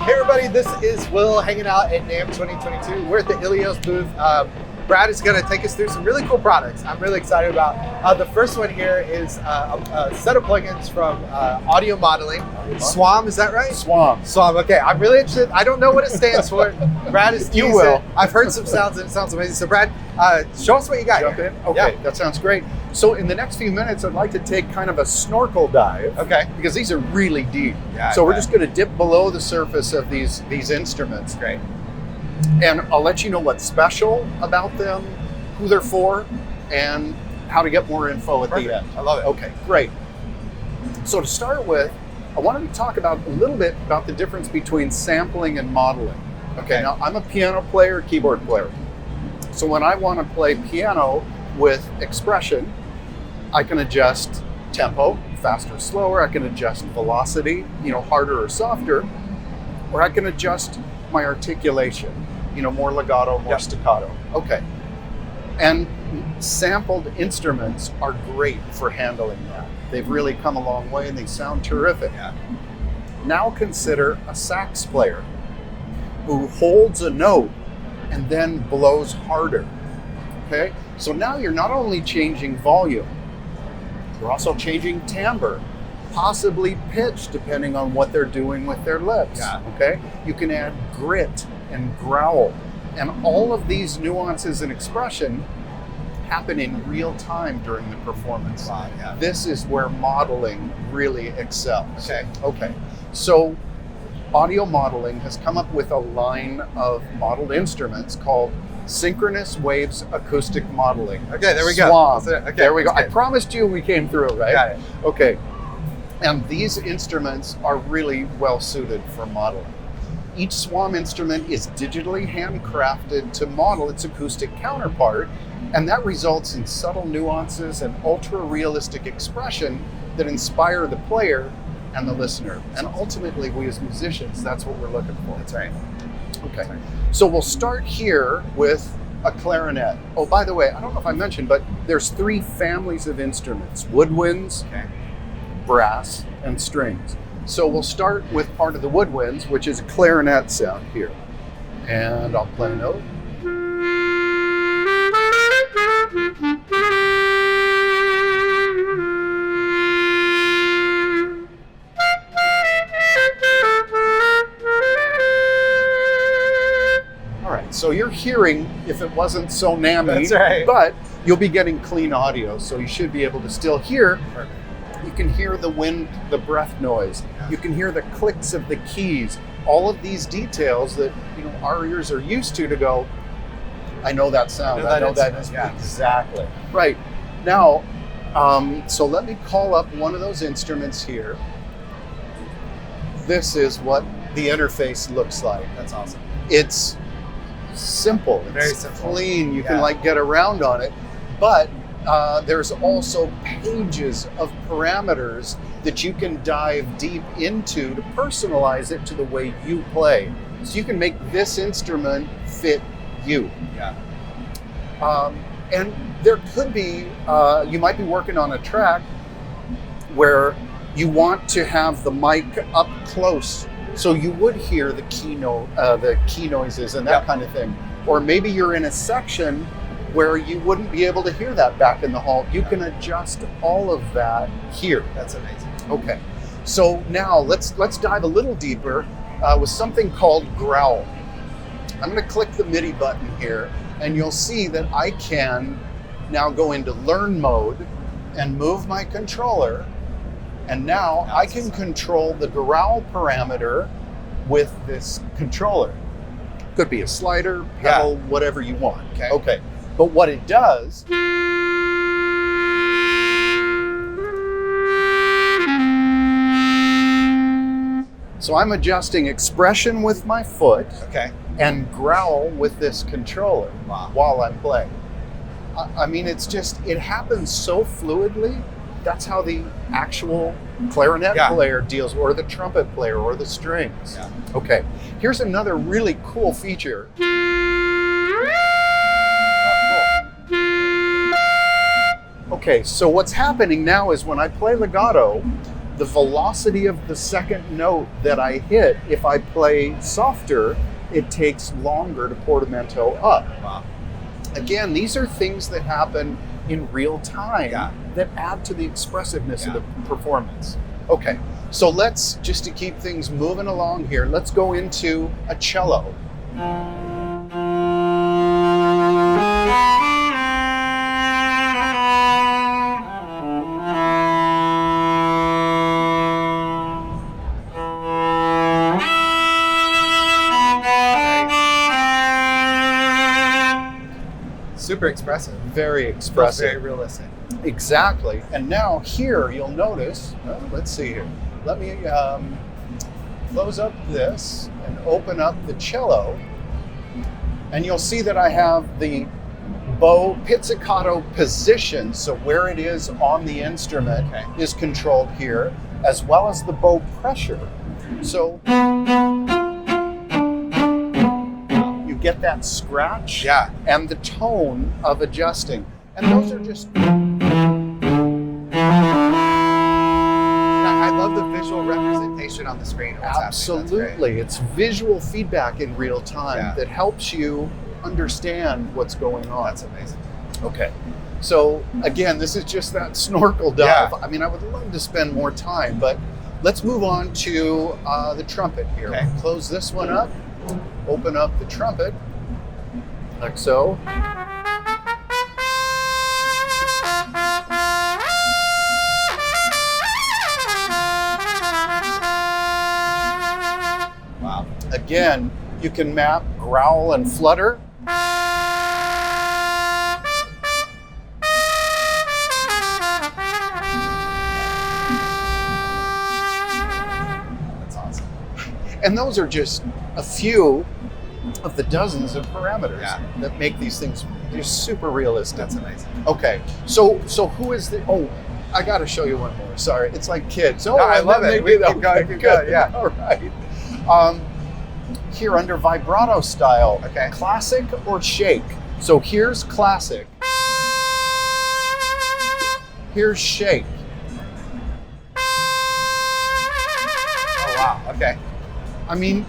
Hey everybody, this is Will hanging out at NAMM 2022. We're at the ILIO's booth. Brad is going to take us through some really cool products I'm really excited about. The first one here is a set of plugins from audio modeling. SWAM, is that right? SWAM. SWAM, okay. I'm really interested. I don't know what it stands for. Brad is You will. I've heard some sounds and it sounds amazing. So Brad, show us what you got. Jump here. in? Okay, Yeah. that sounds great. So in the next few minutes, I'd like to take kind of a snorkel dive. Okay. Because these are really deep. Yeah, so we're I just going to dip below the surface of these instruments. Great. And I'll let you know what's special about them, who they're for, and how to get more info at Perfect. the end. I love it. Okay, great. So to start with, I wanted to talk about a little bit about the difference between sampling and modeling. Okay, now I'm a piano player, keyboard player. So when I want to play piano with expression, I can adjust tempo, faster or slower. I can adjust velocity, harder or softer, or I can adjust my articulation, more legato, more staccato. Okay. And sampled instruments are great for handling that. They've really come a long way and they sound terrific. Yeah. Now consider a sax player who holds a note and then blows harder. Okay? So now you're not only changing volume, you're also changing timbre, possibly pitch, depending on what they're doing with their lips. Yeah. Okay? You can add grit and growl. And all of these nuances and expression happen in real time during the performance. Wow, yeah. This is where modeling really excels. Okay. So audio modeling has come up with a line of modeled instruments called Synchronous Waves Acoustic Modeling. Okay, there we go. SWAM. That's it. Okay, there we go. that's I good. promised you we came through, right? Got it. Okay. And these instruments are really well suited for modeling. Each SWAM instrument is digitally handcrafted to model its acoustic counterpart, and that results in subtle nuances and ultra-realistic expression that inspire the player and the listener. And ultimately, we as musicians, that's what we're looking for. That's right. Okay, so we'll start here with a clarinet. Oh, by the way, I don't know if I mentioned, but there's 3 families of instruments: woodwinds, Okay. brass, and strings. So we'll start with part of the woodwinds, which is a clarinet sound here. And I'll play a note. All right, so you're hearing, if it wasn't so NAMM-y, That's right. but you'll be getting clean audio, so you should be able to still hear. Perfect. You can hear the wind, the breath noise. Yeah. You can hear the clicks of the keys. All of these details that our ears are used to go, I know that sound. I know that. Yeah. Exactly. Right. Now, so let me call up one of those instruments here. This is what the interface looks like. That's awesome. It's simple. It's Very simple. clean. You Yeah. can get around on it, but there's also pages of parameters that you can dive deep into to personalize it to the way you play. So you can make this instrument fit you. Yeah. And there could be, you might be working on a track where you want to have the mic up close, so you would hear the key noises and that Yep. kind of thing. Or maybe you're in a section where you wouldn't be able to hear that back in the hall. You can adjust all of that here. That's amazing. Okay, so now let's dive a little deeper with something called growl. I'm going to click the MIDI button here, and you'll see that I can now go into learn mode and move my controller, and now I can control the growl parameter with this controller. Could be a slider, pedal, whatever you want. Okay. But what it does, so I'm adjusting expression with my foot Okay. and growl with this controller Wow. while I'm playing. I mean, it happens so fluidly. That's how the actual clarinet player deals, or the trumpet player, or the strings. Yeah. Okay, here's another really cool feature. Okay, so what's happening now is when I play legato, the velocity of the second note that I hit, if I play softer, it takes longer to portamento up. Wow. Again, these are things that happen in real time that add to the expressiveness of the performance. Okay, so let's, just to keep things moving along here, let's go into a cello. Super expressive. Very expressive. Very realistic. Exactly. And now here you'll notice, let's see here. Let me close up this and open up the cello. And you'll see that I have the bow pizzicato position. So where it is on the instrument is controlled here, as well as the bow pressure. So get that scratch and the tone of adjusting. And those are just... I love the visual representation on the screen of what's Absolutely. It's visual feedback in real time that helps you understand what's going on. That's amazing. Okay. So again, this is just that snorkel dive. I mean, I would love to spend more time, but let's move on to the trumpet here. Close this one up. Open up the trumpet, like so. Wow. Again, you can map growl and flutter. That's awesome. And those are just a few of the dozens of parameters that make these things just super realistic. That's amazing. Okay, so who is the? Oh, I got to show you one more. Sorry, it's like kids. Oh, no, I love it. Keep going. Yeah. All right. Here under vibrato style. Okay. Classic or shake. So here's classic. Here's shake. Oh wow. Okay. I mean,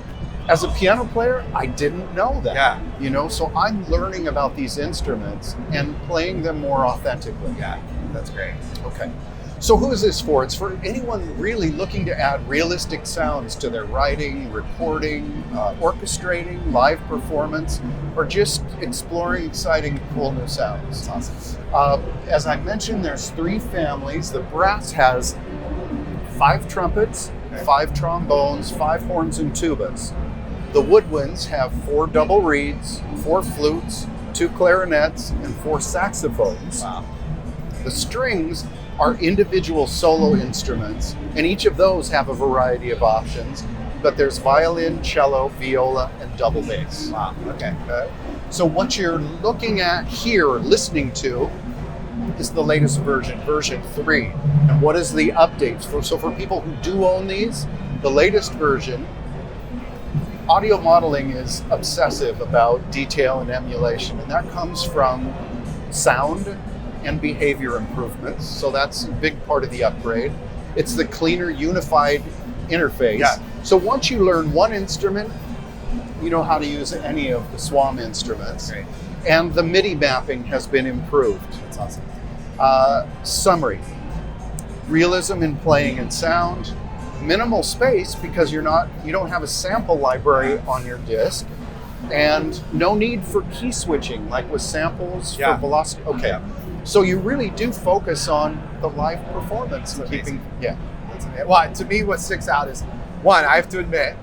as a piano player, I didn't know that. Yeah. You know, so I'm learning about these instruments and playing them more authentically. Yeah, that's great. Okay. So who is this for? It's for anyone really looking to add realistic sounds to their writing, recording, orchestrating, live performance, or just exploring exciting, cool new sounds. That's awesome. As I mentioned, there's 3 families. The brass has 5 trumpets, 5 trombones, 5 horns, and tubas. The woodwinds have 4 double reeds, 4 flutes, 2 clarinets, and 4 saxophones. Wow. The strings are individual solo instruments, and each of those have a variety of options, but there's violin, cello, viola, and double bass. Wow, okay. So what you're looking at here, listening to, is the latest version, version 3. And what is the updates? So for people who do own these, the latest version, audio modeling is obsessive about detail and emulation, and that comes from sound and behavior improvements. So that's a big part of the upgrade. It's the cleaner, unified interface. Yeah. So once you learn one instrument, you know how to use any of the SWAM instruments. Great. And the MIDI mapping has been improved. That's awesome. Summary: realism in playing and sound, minimal space because you don't have a sample library on your disc, and no need for key switching like with samples for velocity. Okay. Yeah. So you really do focus on the live performance. That's amazing. That's amazing. Well, to me, what sticks out is, one, I have to admit,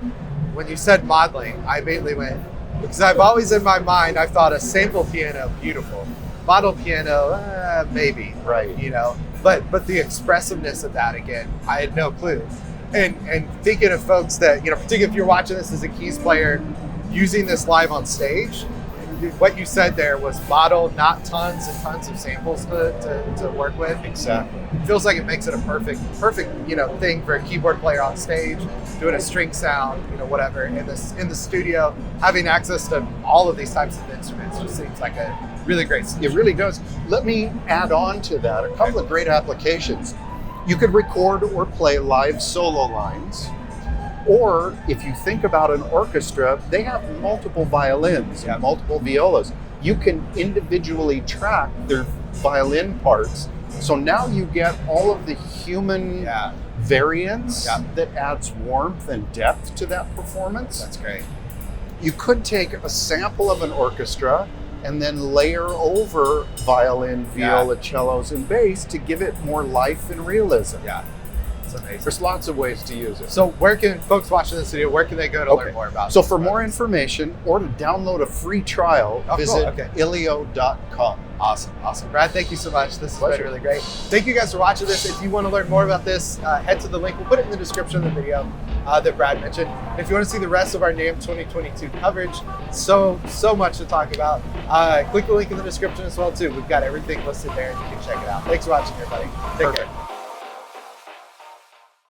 when you said modeling, I immediately went, because I've always in my mind, I've thought a sample piano, beautiful. Model piano, maybe. Right. You know, but the expressiveness of that, again, I had no clue. And thinking of folks that, you know, particularly if you're watching this as a keys player, using this live on stage, what you said there was model, not tons and tons of samples to work with. Exactly. It feels like it makes it a perfect, you know, thing for a keyboard player on stage, doing a string sound, you know, whatever. In the studio, having access to all of these types of instruments just seems like a really great solution. It really does. Let me add on to that a couple of great applications. You could record or play live solo lines. Or if you think about an orchestra, they have multiple violins and multiple violas. You can individually track their violin parts. So now you get all of the human variance that adds warmth and depth to that performance. That's great. You could take a sample of an orchestra and then layer over violin, viola, cellos, and bass to give it more life and realism. Yeah, it's amazing. There's lots of ways to use it. So where can folks watching this video, where can they go to learn more about So this for product? more information or to download a free trial, visit ILIO.com. Awesome. Brad, thank you so much. This has Pleasure. been really great. Thank you guys for watching this. If you want to learn more about this, head to the link. We'll put it in the description of the video that Brad mentioned. If you want to see the rest of our NAMM 2022 coverage, so much to talk about, click the link in the description as well too. We've got everything listed there and you can check it out. Thanks for watching, everybody. Take care.